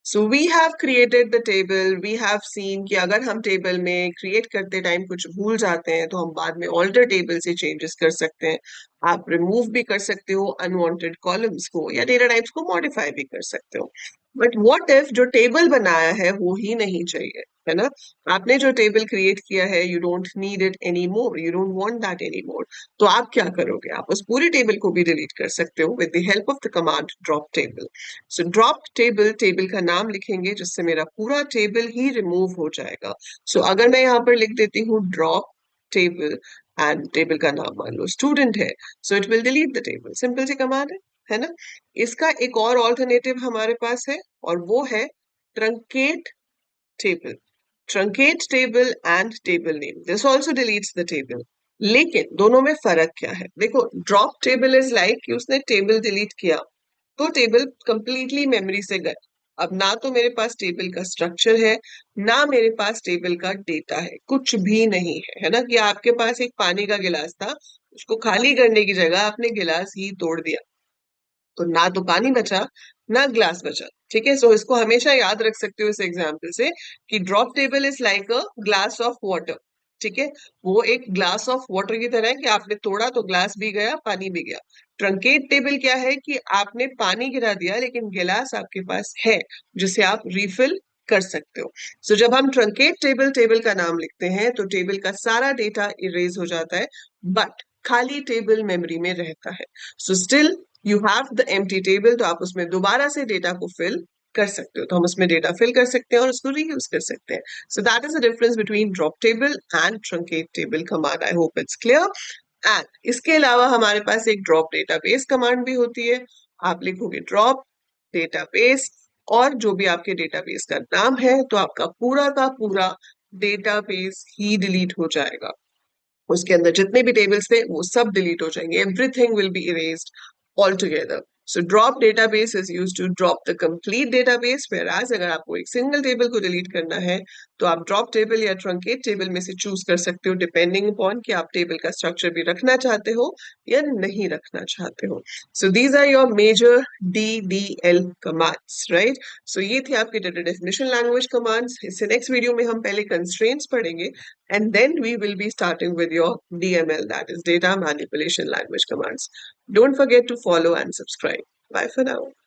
So we have created the table, we have seen कि अगर हम टेबल में क्रिएट करते टाइम कुछ भूल जाते हैं तो हम बाद में ऑल्टर टेबल से चेंजेस कर सकते हैं। आप रिमूव भी कर सकते हो अनवांटेड कॉलम्स को, या डेटा टाइप्स को मॉडिफाई भी कर सकते हो। बट व्हाट इफ जो टेबल बनाया है वो ही नहीं चाहिए, है ना? आपने जो टेबल क्रिएट किया है, you don't need it any more, you don't want that any more. तो आप क्या करोगे? आप उस पूरी टेबल को भी डिलीट कर सकते हो with the help of the command drop table. So drop table, table का नाम लिखेंगे जिससे मेरा पूरा टेबल ही रिमूव हो जाएगा। सो अगर मैं यहाँ पर लिख देती हूँ ड्रॉप टेबल एंड टेबल का नाम मान लो स्टूडेंट है, so it will delete the table. Simple सी कमांड है ना? इसका एक और ऑल्टरनेटिव हमारे पास है, और वो है truncate table. Truncate table and table name, this also deletes the table. लेकिन दोनों में फर्क क्या है? देखो, ड्रॉप टेबल इज लाइक कि उसने टेबल डिलीट किया तो टेबल कंप्लीटली मेमोरी से गए। अब ना तो मेरे पास टेबल का स्ट्रक्चर है, ना मेरे पास टेबल का डेटा है, कुछ भी नहीं है, है ना? कि आपके पास एक पानी का गिलास था, उसको खाली करने की जगह आपने गिलास ही तोड़ दिया, तो ना तो पानी बचा, ना ग्लास बचा। ठीक है, सो इसको हमेशा याद रख सकते हो इस एग्जाम्पल से कि drop table is like a glass of water. ठीक है, वो एक ग्लास ऑफ वाटर की तरह है कि आपने तोड़ा तो ग्लास भी गया, पानी भी गया। ट्रंकेट टेबल क्या है कि आपने पानी गिरा दिया लेकिन गिलास आपके पास है जिसे आप रिफिल कर सकते हो। सो जब हम ट्रंकेट टेबल, टेबल का नाम लिखते हैं तो टेबल का सारा डेटा इरेज हो जाता है, बट खाली टेबल मेमोरी में रहता है। So still you have the empty table, तो आप उसमें दोबारा से डेटा को फिल कर सकते हो। तो हम उसमें डेटा फिल कर सकते हैं और उसको रीयूज कर सकते हैं। So that is the difference between drop table and truncate table command. I hope it's clear. And इसके अलावा हमारे पास एक ड्रॉप डेटाबेस कमांड भी होती है। आप लिखोगे ड्रॉप डेटाबेस और जो भी आपके डेटाबेस का नाम है, तो आपका पूरा का पूरा डेटाबेस ही डिलीट हो जाएगा। उसके अंदर जितने भी टेबल्स थे वो सब डिलीट हो जाएंगे, everything will be erased all together. So drop database is used to drop the complete database, whereas अगर आपको एक सिंगल टेबल को डिलीट करना है तो आप ड्रॉप टेबल या ट्रंकेट टेबल में से चूज कर सकते हो, डिपेंडिंग अपॉन कि आप टेबल का स्ट्रक्चर भी रखना चाहते हो या नहीं रखना चाहते हो। So these are your major DDL commands, right? So ये थी आपकी डेटा डेफिनेशन लैंग्वेज कमांड्स। इससे नेक्स्ट वीडियो में हम पहले कंस्ट्रेंट्स पढ़ेंगे, and then we will be starting with your DML, that is data manipulation language commands. Don't forget to follow and subscribe. Bye for now.